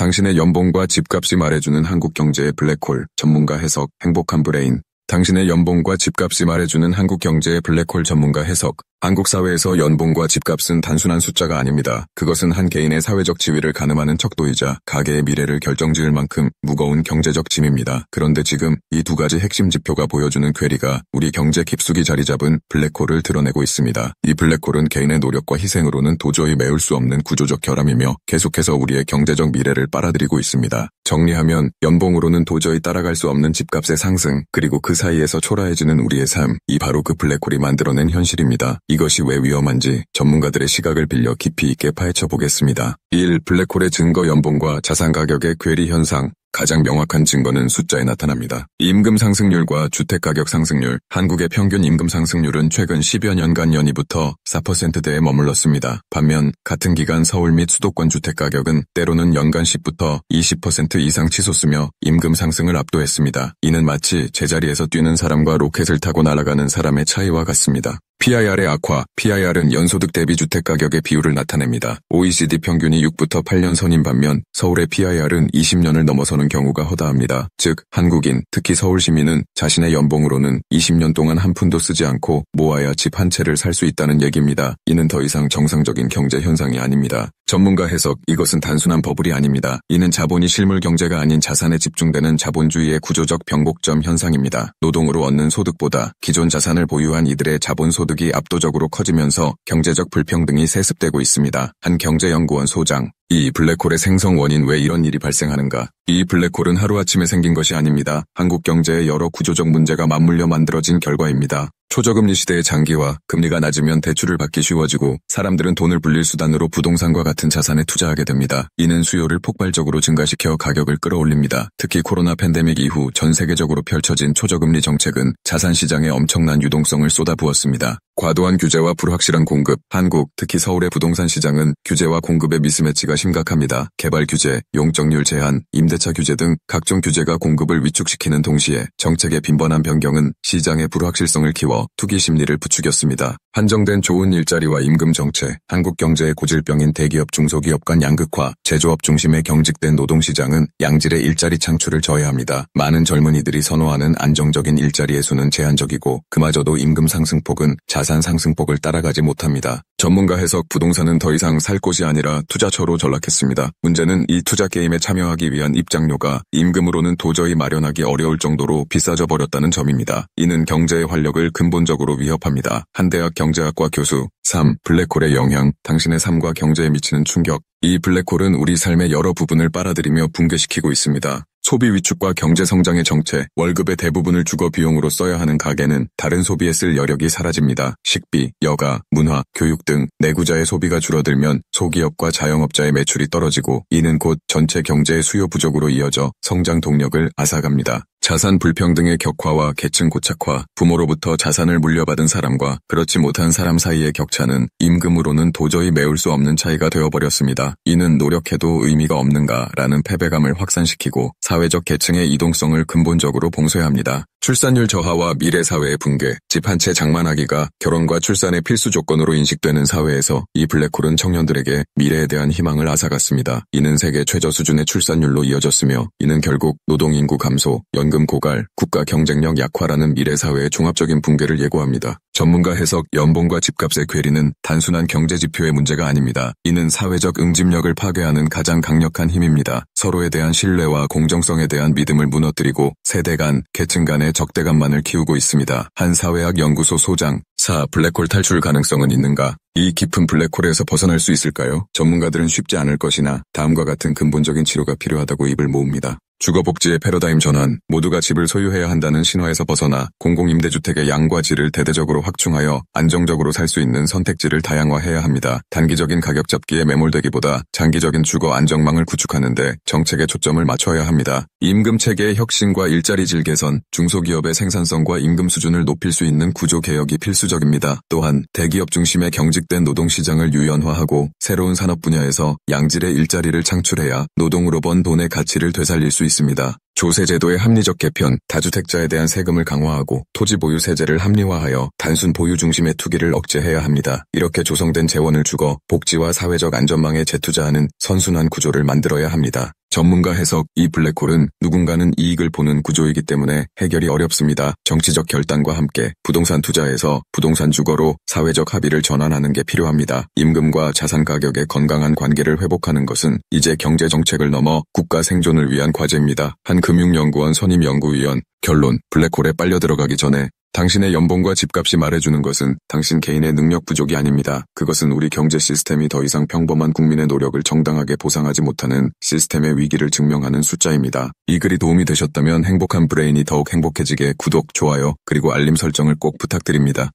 당신의 연봉과 집값이 말해주는 한국 경제의 블랙홀. 전문가 해석. 행복한 브레인. 당신의 연봉과 집값이 말해주는 한국 경제의 블랙홀. 전문가 해석. 한국 사회에서 연봉과 집값은 단순한 숫자가 아닙니다. 그것은 한 개인의 사회적 지위를 가늠하는 척도이자 가계의 미래를 결정지을 만큼 무거운 경제적 짐입니다. 그런데 지금 이 두 가지 핵심 지표가 보여주는 괴리가 우리 경제 깊숙이 자리 잡은 블랙홀을 드러내고 있습니다. 이 블랙홀은 개인의 노력과 희생으로는 도저히 메울 수 없는 구조적 결함이며 계속해서 우리의 경제적 미래를 빨아들이고 있습니다. 정리하면 연봉으로는 도저히 따라갈 수 없는 집값의 상승, 그리고 그 사이에서 초라해지는 우리의 삶, 이 바로 그 블랙홀이 만들어낸 현실입니다. 이것이 왜 위험한지 전문가들의 시각을 빌려 깊이 있게 파헤쳐 보겠습니다. 1. 블랙홀의 증거. 연봉과 자산 가격의 괴리 현상. 가장 명확한 증거는 숫자에 나타납니다. 임금 상승률과 주택가격 상승률. 한국의 평균 임금 상승률은 최근 10여 년간 연이부터 4%대에 머물렀습니다. 반면 같은 기간 서울 및 수도권 주택가격은 때로는 연간 10부터 20% 이상 치솟으며 임금 상승을 압도했습니다. 이는 마치 제자리에서 뛰는 사람과 로켓을 타고 날아가는 사람의 차이와 같습니다. PIR의 악화. PIR은 연소득 대비 주택가격의 비율을 나타냅니다. OECD 평균이 6부터 8년 선인 반면 서울의 PIR은 20년을 넘어서는 경우가 허다합니다. 즉 한국인, 특히 서울 시민은 자신의 연봉으로는 20년 동안 한 푼도 쓰지 않고 모아야 집 한 채를 살 수 있다는 얘기입니다. 이는 더 이상 정상적인 경제 현상이 아닙니다. 전문가 해석. 이것은 단순한 버블이 아닙니다. 이는 자본이 실물 경제가 아닌 자산에 집중되는 자본주의의 구조적 변곡점 현상입니다. 노동으로 얻는 소득보다 기존 자산을 보유한 이들의 자본소득이 압도적으로 커지면서 경제적 불평등이 세습되고 있습니다. 한 경제연구원 소장. 이 블랙홀의 생성 원인. 왜 이런 일이 발생하는가? 이 블랙홀은 하루아침에 생긴 것이 아닙니다. 한국 경제의 여러 구조적 문제가 맞물려 만들어진 결과입니다. 초저금리 시대의 장기화, 금리가 낮으면 대출을 받기 쉬워지고 사람들은 돈을 불릴 수단으로 부동산과 같은 자산에 투자하게 됩니다. 이는 수요를 폭발적으로 증가시켜 가격을 끌어올립니다. 특히 코로나 팬데믹 이후 전 세계적으로 펼쳐진 초저금리 정책은 자산 시장에 엄청난 유동성을 쏟아부었습니다. 과도한 규제와 불확실한 공급. 한국, 특히 서울의 부동산 시장은 규제와 공급의 미스매치가 심각합니다. 개발 규제, 용적률 제한, 임대차 규제 등 각종 규제가 공급을 위축시키는 동시에 정책의 빈번한 변경은 시장의 불확실성을 키워 투기 심리를 부추겼습니다. 한정된 좋은 일자리와 임금 정체. 한국 경제의 고질병인 대기업 중소기업 간 양극화, 제조업 중심의 경직된 노동시장은 양질의 일자리 창출을 저해합니다. 많은 젊은이들이 선호하는 안정적인 일자리의 수는 제한적이고 그마저도 임금 상승폭은 자산 상승폭을 따라가지 못합니다. 전문가 해석. 부동산은 더 이상 살 곳이 아니라 투자처로 전락했습니다. 문제는 이 투자 게임에 참여하기 위한 입장료가 임금으로는 도저히 마련하기 어려울 정도로 비싸져 버렸다는 점입니다. 이는 경제의 활력을 근본적으로 위협합니다. 한 대학 경제학과 교수. 3. 블랙홀의 영향. 당신의 삶과 경제에 미치는 충격. 이 블랙홀은 우리 삶의 여러 부분을 빨아들이며 붕괴시키고 있습니다. 소비 위축과 경제 성장의 정체, 월급의 대부분을 주거 비용으로 써야 하는 가계는 다른 소비에 쓸 여력이 사라집니다. 식비, 여가, 문화, 교육 등 내구자의 소비가 줄어들면 소기업과 자영업자의 매출이 떨어지고 이는 곧 전체 경제의 수요 부족으로 이어져 성장 동력을 앗아갑니다. 자산 불평등의 격화와 계층 고착화. 부모로부터 자산을 물려받은 사람과 그렇지 못한 사람 사이의 격차는 임금으로는 도저히 메울 수 없는 차이가 되어버렸습니다. 이는 노력해도 의미가 없는가라는 패배감을 확산시키고 사회적 계층의 이동성을 근본적으로 봉쇄합니다. 출산율 저하와 미래 사회의 붕괴. 집 한 채 장만하기가 결혼과 출산의 필수 조건으로 인식되는 사회에서 이 블랙홀은 청년들에게 미래에 대한 희망을 앗아갔습니다. 이는 세계 최저 수준의 출산율로 이어졌으며 이는 결국 노동인구 감소, 연금 고갈, 국가 경쟁력 약화라는 미래 사회의 종합적인 붕괴를 예고합니다. 전문가 해석. 연봉과 집값의 괴리는 단순한 경제 지표의 문제가 아닙니다. 이는 사회적 응집력을 파괴하는 가장 강력한 힘입니다. 서로에 대한 신뢰와 공정성에 대한 믿음을 무너뜨리고 세대 간, 계층 간의 적대감만을 키우고 있습니다. 한 사회학 연구소 소장. 4. 블랙홀 탈출 가능성은 있는가? 이 깊은 블랙홀에서 벗어날 수 있을까요? 전문가들은 쉽지 않을 것이나 다음과 같은 근본적인 치료가 필요하다고 입을 모읍니다. 주거복지의 패러다임 전환. 모두가 집을 소유해야 한다는 신화에서 벗어나 공공임대주택의 양과 질을 대대적으로 확충하여 안정적으로 살 수 있는 선택지를 다양화해야 합니다. 단기적인 가격 잡기에 매몰되기보다 장기적인 주거 안정망을 구축하는 데 정책의 초점을 맞춰야 합니다. 임금 체계의 혁신과 일자리 질 개선, 중소기업의 생산성과 임금 수준을 높일 수 있는 구조 개혁이 필수적입니다. 또한 대기업 중심의 경직된 노동시장을 유연화하고 새로운 산업 분야에서 양질의 일자리를 창출해야 노동으로 번 돈의 가치를 되살릴 수 있습니다. 조세제도의 합리적 개편, 다주택자에 대한 세금을 강화하고 토지 보유 세제를 합리화하여 단순 보유 중심의 투기를 억제해야 합니다. 이렇게 조성된 재원을 주거 복지와 사회적 안전망에 재투자하는 선순환 구조를 만들어야 합니다. 전문가 해석. 이 블랙홀은 누군가는 이익을 보는 구조이기 때문에 해결이 어렵습니다. 정치적 결단과 함께 부동산 투자에서 부동산 주거로 사회적 합의를 전환하는 게 필요합니다. 임금과 자산 가격의 건강한 관계를 회복하는 것은 이제 경제 정책을 넘어 국가 생존을 위한 과제입니다. 한 금융연구원 선임 연구위원. 결론. 블랙홀에 빨려 들어가기 전에 당신의 연봉과 집값이 말해주는 것은 당신 개인의 능력 부족이 아닙니다. 그것은 우리 경제 시스템이 더 이상 평범한 국민의 노력을 정당하게 보상하지 못하는 시스템의 위기를 증명하는 숫자입니다. 이 글이 도움이 되셨다면 행복한 브레인이 더욱 행복해지게 구독, 좋아요, 그리고 알림 설정을 꼭 부탁드립니다.